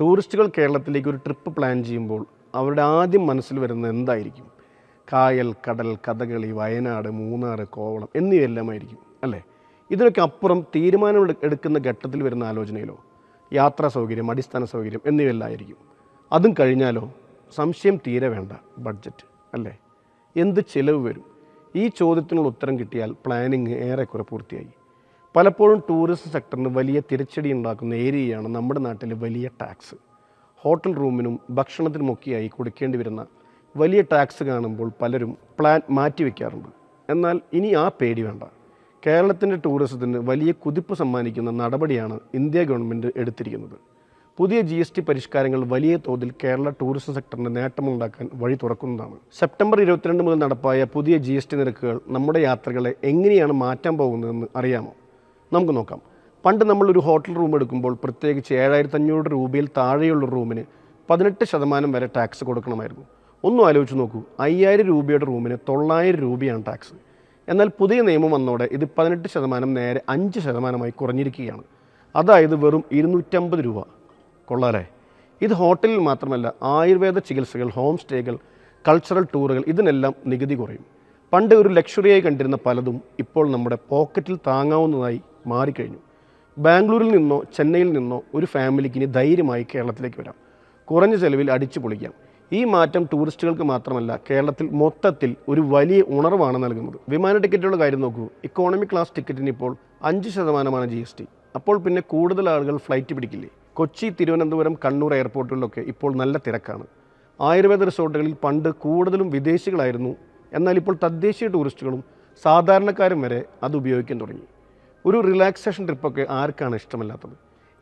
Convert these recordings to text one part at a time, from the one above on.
ടൂറിസ്റ്റുകൾ കേരളത്തിലേക്ക് ഒരു ട്രിപ്പ് പ്ലാൻ ചെയ്യുമ്പോൾ അവരുടെ ആദ്യം മനസ്സിൽ വരുന്നത് എന്തായിരിക്കും? കായൽ, കടൽ, കഥകളി, വയനാട്, മൂന്നാർ, കോവളം എന്നിവയെല്ലാമായിരിക്കും അല്ലേ? ഇതിനൊക്കെ അപ്പുറം തീരുമാനം എടുക്കുന്ന ഘട്ടത്തിൽ വരുന്ന ആലോചനയിലോ യാത്രാ സൗകര്യം, അടിസ്ഥാന സൗകര്യം എന്നിവയെല്ലാമായിരിക്കും. അതും കഴിഞ്ഞാലോ സംശയം തീരെ വേണ്ട, ബഡ്ജറ്റ് അല്ലേ? എന്ത് ചിലവ് വരും? ഈ ചോദ്യത്തിനുള്ള ഉത്തരം കിട്ടിയാൽ പ്ലാനിങ് ഏറെക്കുറെ പൂർത്തിയായി. പലപ്പോഴും ടൂറിസം സെക്ടറിന് വലിയ തിരിച്ചടി ഉണ്ടാക്കുന്ന ഏരിയയാണ് നമ്മുടെ നാട്ടിലെ വലിയ ടാക്സ്. ഹോട്ടൽ റൂമിനും ഭക്ഷണത്തിനുമൊക്കെയായി കൊടുക്കേണ്ടി വരുന്ന വലിയ ടാക്സ് കാണുമ്പോൾ പലരും പ്ലാൻ മാറ്റിവെക്കാറുണ്ട്. എന്നാൽ ഇനി ആ പേടി വേണ്ട. കേരളത്തിൻ്റെ ടൂറിസത്തിന് വലിയ കുതിപ്പ് സമ്മാനിക്കുന്ന നടപടിയാണ് ഇന്ത്യ ഗവൺമെൻറ് എടുത്തിരിക്കുന്നത്. പുതിയ GST പരിഷ്കാരങ്ങൾ വലിയ തോതിൽ കേരള ടൂറിസം സെക്ടറിന് നേട്ടമുണ്ടാക്കാൻ വഴി തുറക്കുന്നതാണ്. സെപ്റ്റംബർ 22 മുതൽ നടപ്പായ പുതിയ GST നിരക്കുകൾ നമ്മുടെ യാത്രകളെ എങ്ങനെയാണ് മാറ്റാൻ പോകുന്നതെന്ന് അറിയാമോ? നമുക്ക് നോക്കാം. പണ്ട് നമ്മളൊരു ഹോട്ടൽ റൂം എടുക്കുമ്പോൾ പ്രത്യേകിച്ച് 7500 രൂപയിൽ താഴെയുള്ള റൂമിന് 18% വരെ ടാക്സ് കൊടുക്കണമായിരുന്നു. ഒന്നും ആലോചിച്ച് നോക്കൂ, 5000 രൂപയുടെ റൂമിന് 900 രൂപയാണ് ടാക്സ്. എന്നാൽ പുതിയ നിയമം വന്നതോടെ ഇത് 18% നേരെ 5% കുറഞ്ഞിരിക്കുകയാണ്. അതായത് വെറും 250 രൂപ. കൊള്ളാലേ? ഇത് ഹോട്ടലിൽ മാത്രമല്ല, ആയുർവേദ ചികിത്സകൾ, ഹോം സ്റ്റേകൾ, കൾച്ചറൽ ടൂറുകൾ ഇതിനെല്ലാം നികുതി കുറയും. പണ്ട് ഒരു ലക്ഷറിയായി കണ്ടിരുന്ന പലതും ഇപ്പോൾ നമ്മുടെ പോക്കറ്റിൽ താങ്ങാവുന്നതായി മാറിക്കഴിഞ്ഞു. ബാംഗ്ലൂരിൽ നിന്നോ ചെന്നൈയിൽ നിന്നോ ഒരു ഫാമിലിക്ക് ഇനി ധൈര്യമായി കേരളത്തിലേക്ക് വരാം. കുറഞ്ഞ ചെലവിൽ അടിച്ചു പൊളിക്കാം. ഈ മാറ്റം ടൂറിസ്റ്റുകൾക്ക് മാത്രമല്ല, കേരളത്തിൽ മൊത്തത്തിൽ ഒരു വലിയ ഉണർവാണ് നൽകുന്നത്. വിമാന ടിക്കറ്റുകളുടെ കാര്യം നോക്കൂ. ഇക്കോണമി ക്ലാസ് ടിക്കറ്റിന് ഇപ്പോൾ 5% GST. അപ്പോൾ പിന്നെ കൂടുതൽ ആളുകൾ ഫ്ലൈറ്റ് പിടിക്കില്ലേ? കൊച്ചി, തിരുവനന്തപുരം, കണ്ണൂർ എയർപോർട്ടുകളിലൊക്കെ ഇപ്പോൾ നല്ല തിരക്കാണ്. ആയുർവേദ റിസോർട്ടുകളിൽ പണ്ട് കൂടുതലും വിദേശികളായിരുന്നു. എന്നാൽ ഇപ്പോൾ തദ്ദേശീയ ടൂറിസ്റ്റുകളും സാധാരണക്കാരും വരെ അത് ഉപയോഗിക്കാൻ തുടങ്ങി. ഒരു റിലാക്സേഷൻ ട്രിപ്പൊക്കെ ആർക്കാണ് ഇഷ്ടമല്ലാത്തത്?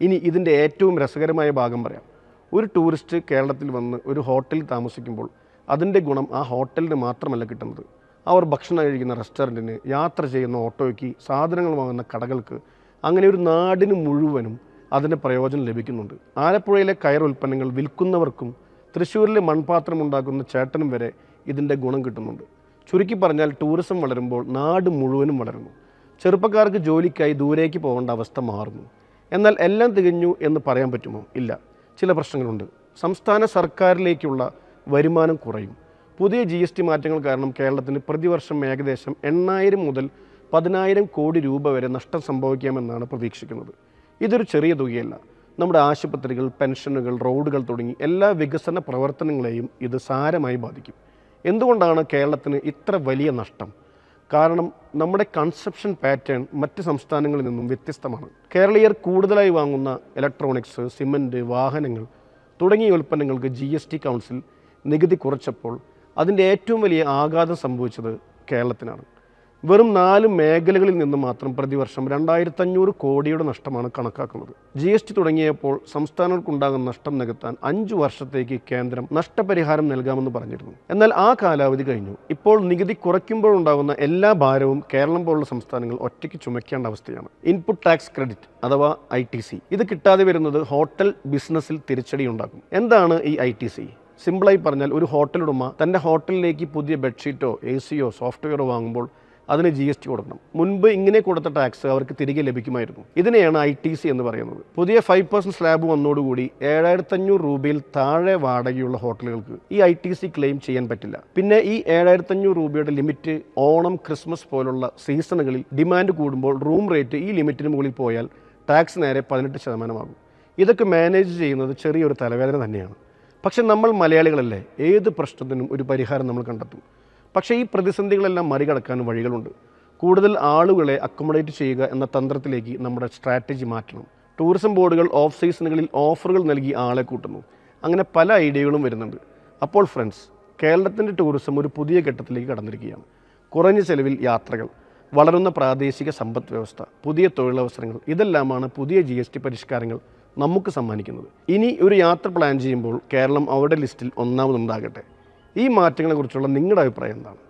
ഇനി ഇതിൻ്റെ ഏറ്റവും രസകരമായ ഭാഗം പറയാം. ഒരു ടൂറിസ്റ്റ് കേരളത്തിൽ വന്ന് ഒരു ഹോട്ടലിൽ താമസിക്കുമ്പോൾ അതിൻ്റെ ഗുണം ആ ഹോട്ടലിന് മാത്രമല്ല കിട്ടുന്നത്. അവർ ഭക്ഷണം കഴിക്കുന്ന റെസ്റ്റോറൻറ്റിന്, യാത്ര ചെയ്യുന്ന ഓട്ടോയ്ക്ക്, സാധനങ്ങൾ വാങ്ങുന്ന കടകൾക്ക്, അങ്ങനെ ഒരു നാടിന് മുഴുവനും അതിൻ്റെ പ്രയോജനം ലഭിക്കുന്നുണ്ട്. ആലപ്പുഴയിലെ കയർ ഉൽപ്പന്നങ്ങൾ വിൽക്കുന്നവർക്കും തൃശ്ശൂരിലെ മൺപാത്രം ഉണ്ടാക്കുന്ന ചേട്ടനും വരെ ഇതിൻ്റെ ഗുണം കിട്ടുന്നുണ്ട്. ചുരുക്കി പറഞ്ഞാൽ ടൂറിസം വളരുമ്പോൾ നാട് മുഴുവനും വളരുന്നു. ചെറുപ്പക്കാർക്ക് ജോലിക്കായി ദൂരേക്ക് പോകേണ്ട അവസ്ഥ മാറുന്നു. എന്നാൽ എല്ലാം തികഞ്ഞു എന്ന് പറയാൻ പറ്റുമോ? ഇല്ല, ചില പ്രശ്നങ്ങളുണ്ട്. സംസ്ഥാന സർക്കാരിലേക്കുള്ള വരുമാനം കുറയും. പുതിയ GST മാറ്റങ്ങൾ കാരണം കേരളത്തിന് പ്രതിവർഷം ഏകദേശം 8000 മുതൽ 10000 കോടി രൂപ വരെ നഷ്ടം സംഭവിക്കാമെന്നാണ് പ്രതീക്ഷിക്കുന്നത്. ഇതൊരു ചെറിയ തുകയല്ല. നമ്മുടെ ആശുപത്രികൾ, പെൻഷനുകൾ, റോഡുകൾ തുടങ്ങി എല്ലാ വികസന പ്രവർത്തനങ്ങളെയും ഇത് സാരമായി ബാധിക്കും. എന്തുകൊണ്ടാണ് കേരളത്തിന് ഇത്ര വലിയ നഷ്ടം? കാരണം നമ്മുടെ കൺസപ്ഷൻ പാറ്റേൺ മറ്റ് സംസ്ഥാനങ്ങളിൽ നിന്നും വ്യത്യസ്തമാണ്. കേരളീയർ കൂടുതലായി വാങ്ങുന്ന ഇലക്ട്രോണിക്സ്, സിമൻറ്റ്, വാഹനങ്ങൾ തുടങ്ങിയ ഉൽപ്പന്നങ്ങൾക്ക് GST കൗൺസിൽ നികുതി കുറച്ചപ്പോൾ അതിൻ്റെ ഏറ്റവും വലിയ ആഘാതം സംഭവിച്ചത് കേരളത്തിനാണ്. വെറും 4 മേഖലകളിൽ നിന്ന് മാത്രം പ്രതിവർഷം 2500 കോടിയുടെ നഷ്ടമാണ് കണക്കാക്കുന്നത്. GST തുടങ്ങിയപ്പോൾ സംസ്ഥാനങ്ങൾക്കുണ്ടാകുന്ന നഷ്ടം നികത്താൻ 5 വർഷത്തേക്ക് കേന്ദ്രം നഷ്ടപരിഹാരം നൽകാമെന്ന് പറഞ്ഞിരുന്നു. എന്നാൽ ആ കാലാവധി കഴിഞ്ഞു. ഇപ്പോൾ നികുതി കുറയ്ക്കുമ്പോഴുണ്ടാകുന്ന എല്ലാ ഭാരവും കേരളം പോലുള്ള സംസ്ഥാനങ്ങൾ ഒറ്റയ്ക്ക് ചുമക്കേണ്ട അവസ്ഥയാണ്. ഇൻപുട്ട് ടാക്സ് ക്രെഡിറ്റ് അഥവാ ITC ഇത് കിട്ടാതെ വരുന്നത് ഹോട്ടൽ ബിസിനസ്സിൽ തിരിച്ചടി ഉണ്ടാക്കും. എന്താണ് ഈ ITC? സിമ്പിളായി പറഞ്ഞാൽ, ഒരു ഹോട്ടൽ ഉടമ തൻ്റെ ഹോട്ടലിലേക്ക് പുതിയ ബെഡ്ഷീറ്റോ AC സോഫ്റ്റ്വെയറോ വാങ്ങുമ്പോൾ അതിന് GST കൊടുക്കണം. മുൻപ് ഇങ്ങനെ കൊടുത്ത ടാക്സ് അവർക്ക് തിരികെ ലഭിക്കുമായിരുന്നു. ഇതിനെയാണ് ITC എന്ന് പറയുന്നത്. പുതിയ 5% സ്ലാബ് വന്നതോടുകൂടി 7500 രൂപയിൽ താഴെ വാടകയുള്ള ഹോട്ടലുകൾക്ക് ഈ ITC ക്ലെയിം ചെയ്യാൻ പറ്റില്ല. പിന്നെ ഈ 7500 രൂപയുടെ ലിമിറ്റ് ഓണം, ക്രിസ്മസ് പോലുള്ള സീസണുകളിൽ ഡിമാൻഡ് കൂടുമ്പോൾ റൂം റേറ്റ് ഈ ലിമിറ്റിന് മുകളിൽ പോയാൽ ടാക്സ് നേരെ 18% ആകും. ഇതൊക്കെ മാനേജ് ചെയ്യുന്നത് ചെറിയൊരു തലവേദന തന്നെയാണ്. പക്ഷെ നമ്മൾ മലയാളികളല്ലേ, ഏത് പ്രശ്നത്തിനും ഒരു പരിഹാരം നമ്മൾ കണ്ടെത്തും. പക്ഷേ ഈ പ്രതിസന്ധികളെല്ലാം മറികടക്കാൻ വഴികളുണ്ട്. കൂടുതൽ ആളുകളെ അക്കോമഡേറ്റ് ചെയ്യുക എന്ന തന്ത്രത്തിലേക്ക് നമ്മുടെ സ്ട്രാറ്റജി മാറ്റണം. ടൂറിസം ബോർഡുകൾ ഓഫ് സീസണുകളിൽ ഓഫറുകൾ നൽകി ആളെ കൂട്ടുന്നു. അങ്ങനെ പല ഐഡിയകളും വരുന്നുണ്ട്. അപ്പോൾ ഫ്രണ്ട്സ്, കേരളത്തിൻ്റെ ടൂറിസം ഒരു പുതിയ ഘട്ടത്തിലേക്ക് കടന്നിരിക്കുകയാണ്. കുറഞ്ഞ ചെലവിൽ യാത്രകൾ, വളരുന്ന പ്രാദേശിക സമ്പദ് വ്യവസ്ഥ, പുതിയ തൊഴിലവസരങ്ങൾ ഇതെല്ലാമാണ് പുതിയ GST പരിഷ്കാരങ്ങൾ നമുക്ക് സമ്മാനിക്കുന്നത്. ഇനി ഒരു യാത്ര പ്ലാൻ ചെയ്യുമ്പോൾ കേരളം അവരുടെ ലിസ്റ്റിൽ ഒന്നാമതുണ്ടാകട്ടെ. ഈ മാറ്റങ്ങളെക്കുറിച്ചുള്ള നിങ്ങളുടെ അഭിപ്രായം എന്താണ്?